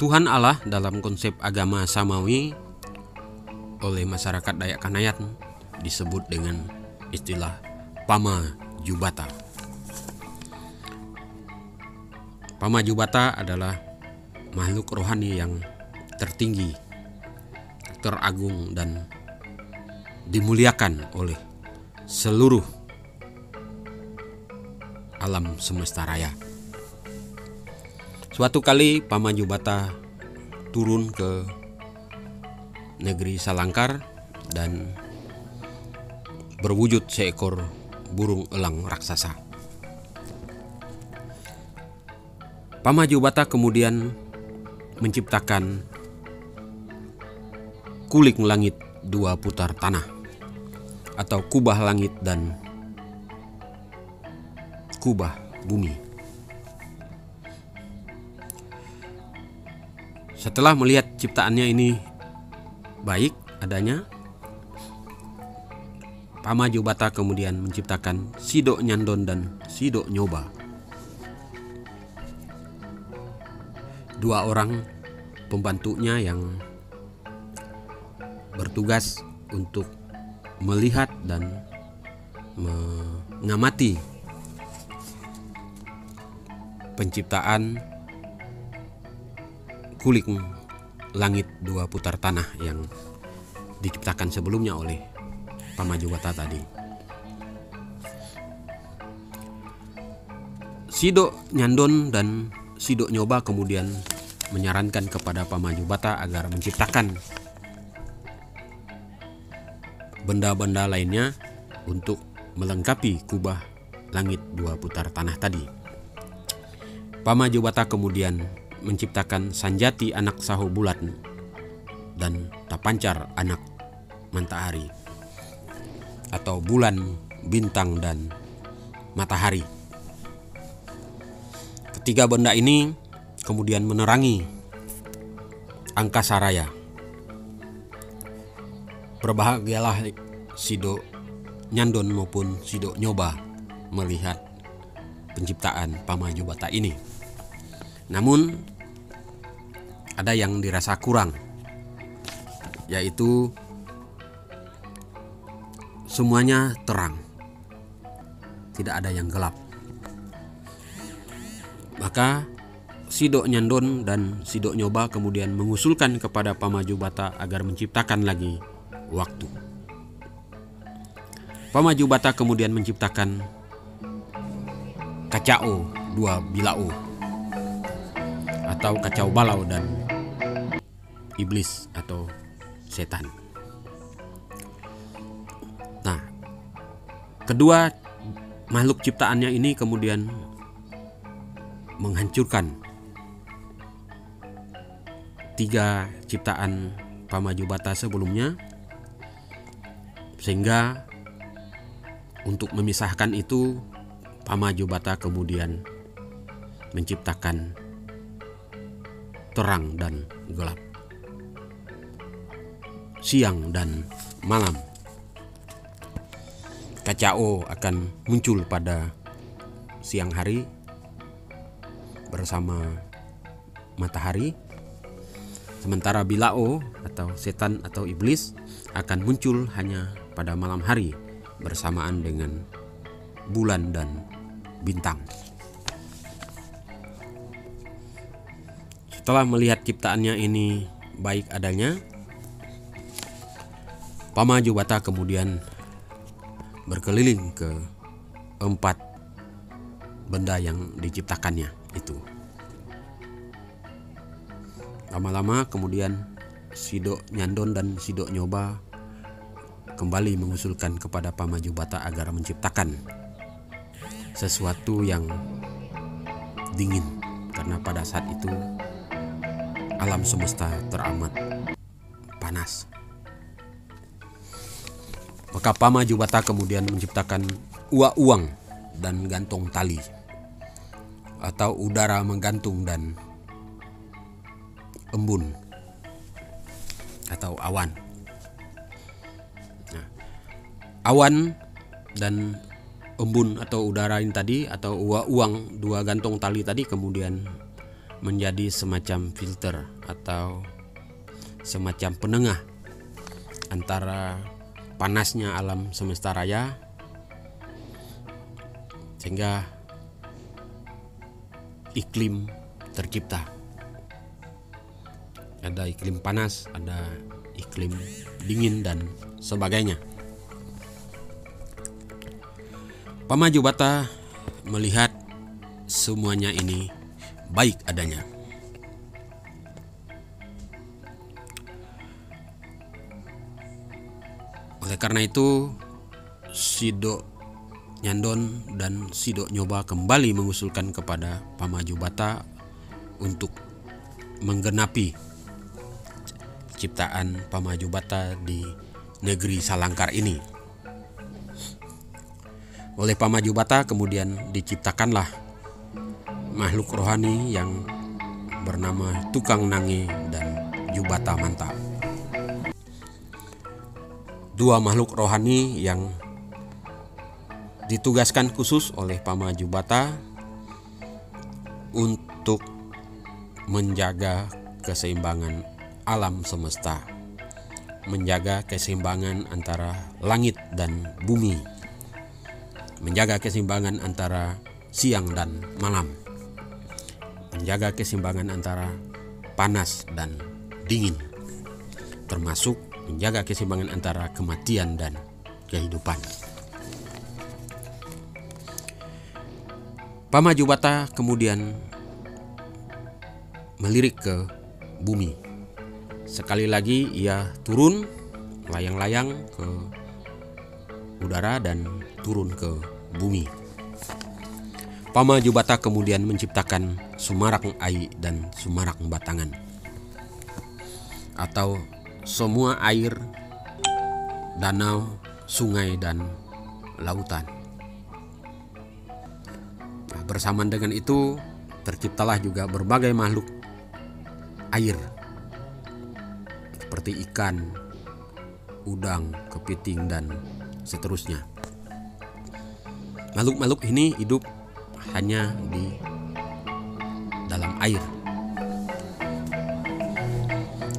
Tuhan Allah dalam konsep agama Samawi oleh masyarakat Dayak Kanayat disebut dengan istilah Pamajubata. Pamajubata adalah makhluk rohani yang tertinggi, teragung, dan dimuliakan oleh seluruh alam semesta raya. Suatu kali Pamajubata turun ke negeri Salangkar dan berwujud seekor burung elang raksasa. Pamajubata kemudian menciptakan kuling langit dua putar tanah, atau kubah langit dan kubah bumi. Setelah melihat ciptaannya ini baik adanya, Pamajubata kemudian menciptakan Sidok Nyandon dan Sidok Nyoba, dua orang pembantunya yang bertugas untuk melihat dan mengamati penciptaan kuling langit dua putar tanah yang diciptakan sebelumnya oleh Pamajubata tadi. Sidok Nyandon dan Sidok Nyoba kemudian menyarankan kepada Pamajubata agar menciptakan benda-benda lainnya untuk melengkapi kubah langit dua putar tanah tadi. Pamajubata kemudian menciptakan Sanjati anak Saho Bulan dan Tapancar anak Matahari, atau bulan, bintang, dan matahari. Ketiga benda ini kemudian menerangi angkasa raya. Berbahagialah Sidok Nyandon maupun Sidok Nyoba melihat penciptaan Pamajubata ini. Namun ada yang dirasa kurang, yaitu semuanya terang, tidak ada yang gelap. Maka Sidok Nyandon dan Sidok Nyoba kemudian mengusulkan kepada Pamajubata agar menciptakan lagi waktu. Pamajubata kemudian menciptakan Kacao dua Bilao, atau Kacau Balau dan Iblis atau setan. Nah, kedua makhluk ciptaannya ini kemudian menghancurkan tiga ciptaan Pamajubata sebelumnya, sehingga untuk memisahkan itu Pamajubata kemudian menciptakan terang dan gelap, siang dan malam. Kacao akan muncul pada siang hari bersama matahari, sementara Bilao atau setan atau iblis akan muncul hanya pada malam hari bersamaan dengan bulan dan bintang. Setelah melihat ciptaannya ini baik adanya, Pamajubata kemudian berkeliling ke 4 benda yang diciptakannya itu. Lama-lama kemudian Sidok Nyandon dan Sidok Nyoba kembali mengusulkan kepada Pamajubata agar menciptakan sesuatu yang dingin, karena pada saat itu alam semesta teramat panas. Maka Pamajubata kemudian menciptakan uang dan gantung tali, atau udara menggantung dan embun atau awan. Nah, awan dan embun atau udara ini tadi, atau uang dua gantung tali tadi, kemudian menjadi semacam filter atau semacam penengah antara panasnya alam semesta raya, sehingga iklim tercipta. Ada iklim panas, ada iklim dingin dan sebagainya. Pamajubata melihat semuanya ini baik adanya. Oleh karena itu, Sido Nyandon dan Sido Nyoba kembali mengusulkan kepada Pamajubata untuk menggenapi ciptaan Pamajubata di negeri Salangkar ini. Oleh Pamajubata kemudian diciptakanlah makhluk rohani yang bernama Tukang Nange dan Jubata Manta. Dua makhluk rohani yang ditugaskan khusus oleh Pamajubata untuk menjaga keseimbangan alam semesta, menjaga keseimbangan antara langit dan bumi, menjaga keseimbangan antara siang dan malam, menjaga keseimbangan antara panas dan dingin, termasuk menjaga keseimbangan antara kematian dan kehidupan. Pamajubata kemudian melirik ke bumi. Sekali lagi ia turun layang-layang ke udara dan turun ke bumi. Pamajubata kemudian menciptakan Sumarak Ai dan Sumarak Batangan, atau semua air, danau, sungai, dan lautan. Nah, bersamaan dengan itu terciptalah juga berbagai makhluk air seperti ikan, udang, kepiting, dan seterusnya. Makhluk-makhluk ini hidup hanya di dalam air.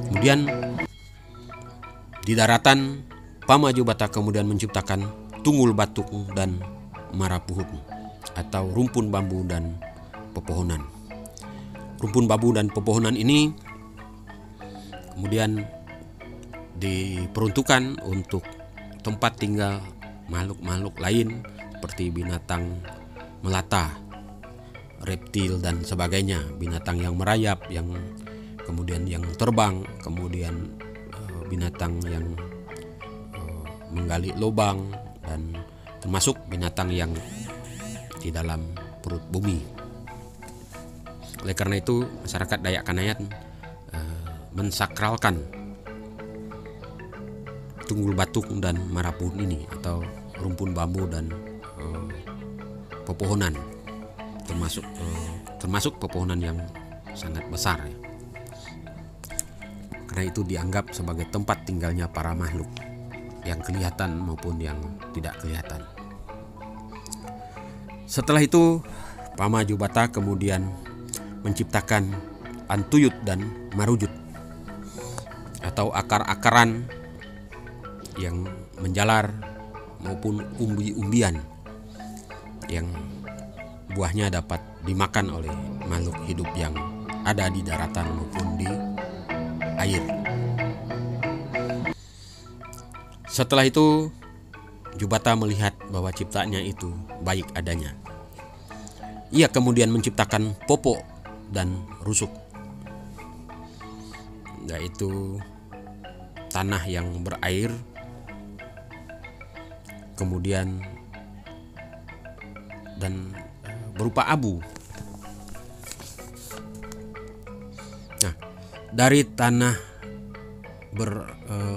Kemudian di daratan, Pamajubata kemudian menciptakan Tunggul Batuk dan Marapuhut, atau rumpun bambu dan pepohonan. Rumpun bambu dan pepohonan ini kemudian diperuntukkan untuk tempat tinggal makhluk-makhluk lain seperti binatang melata, reptil, dan sebagainya, binatang yang merayap, yang kemudian yang terbang, kemudian binatang yang menggali lubang, dan termasuk binatang yang di dalam perut bumi. Oleh karena itu, masyarakat Dayak Kanayat mensakralkan Tunggul Batuk dan Marapuhut ini, atau rumpun bambu dan pepohonan, termasuk pepohonan yang sangat besar, ya. Karena itu dianggap sebagai tempat tinggalnya para makhluk yang kelihatan maupun yang tidak kelihatan. Setelah itu, Pamajubata kemudian menciptakan Antuyut dan Marujut, atau akar-akaran yang menjalar maupun umbi-umbian yang buahnya dapat dimakan oleh makhluk hidup yang ada di daratan maupun di air. Setelah itu, Jubata melihat bahwa ciptaannya itu baik adanya. Ia kemudian menciptakan Popo dan Rusuk, yaitu tanah yang berair, kemudian dan berupa abu. Nah, dari tanah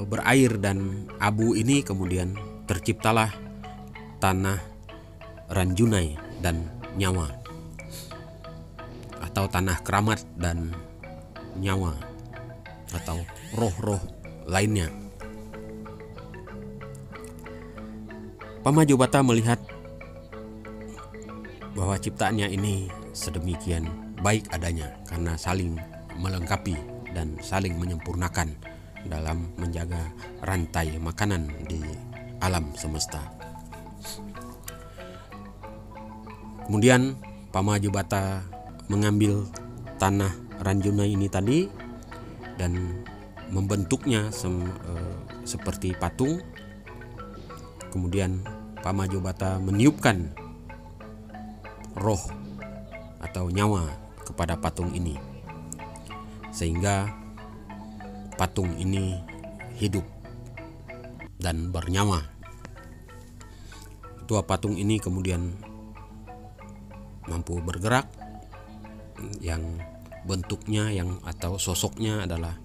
berair dan abu ini kemudian terciptalah tanah Ranjunai dan Nyawa, atau tanah keramat dan nyawa, atau roh-roh lainnya. Pamajubata melihat bahwa ciptaannya ini sedemikian baik adanya karena saling melengkapi dan saling menyempurnakan dalam menjaga rantai makanan di alam semesta. Kemudian Pamaju Bata mengambil tanah Ranjuna ini tadi dan membentuknya seperti patung. Kemudian Pamaju Bata meniupkan roh atau nyawa kepada patung ini, sehingga patung ini hidup dan bernyawa. Ketua patung ini kemudian mampu bergerak, yang bentuknya atau sosoknya adalah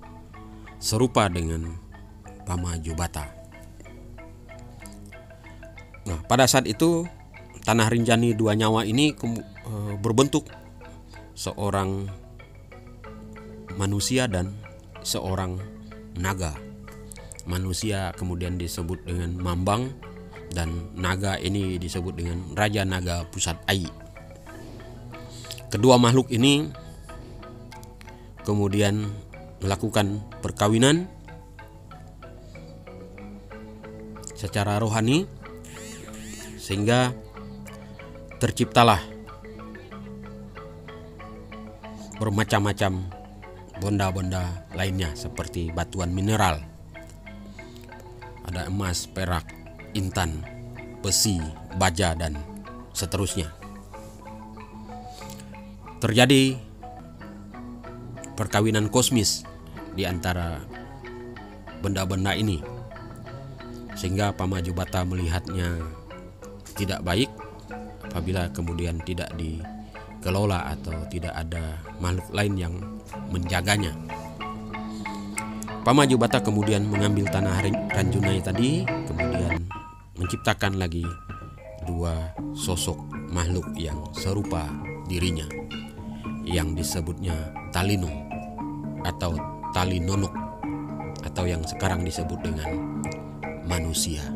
serupa dengan Pamaju Bata. Nah, pada saat itu tanah Rinjani dua nyawa ini berbentuk seorang manusia dan seorang naga. Manusia kemudian disebut dengan Mambang dan naga ini disebut dengan Raja Naga Pusat Ai. Kedua makhluk ini kemudian melakukan perkawinan secara rohani sehingga terciptalah bermacam-macam benda-benda lainnya seperti batuan mineral. Ada emas, perak, intan, besi, baja, dan seterusnya. Terjadi perkawinan kosmis di antara benda-benda ini, sehingga Pamaju Bata melihatnya tidak baik apabila kemudian tidak dikelola atau tidak ada makhluk lain yang menjaganya. Pamaju Bata kemudian mengambil tanah Ranjunai tadi, kemudian menciptakan lagi dua sosok makhluk yang serupa dirinya, yang disebutnya Talino atau Talinonok, atau yang sekarang disebut dengan manusia.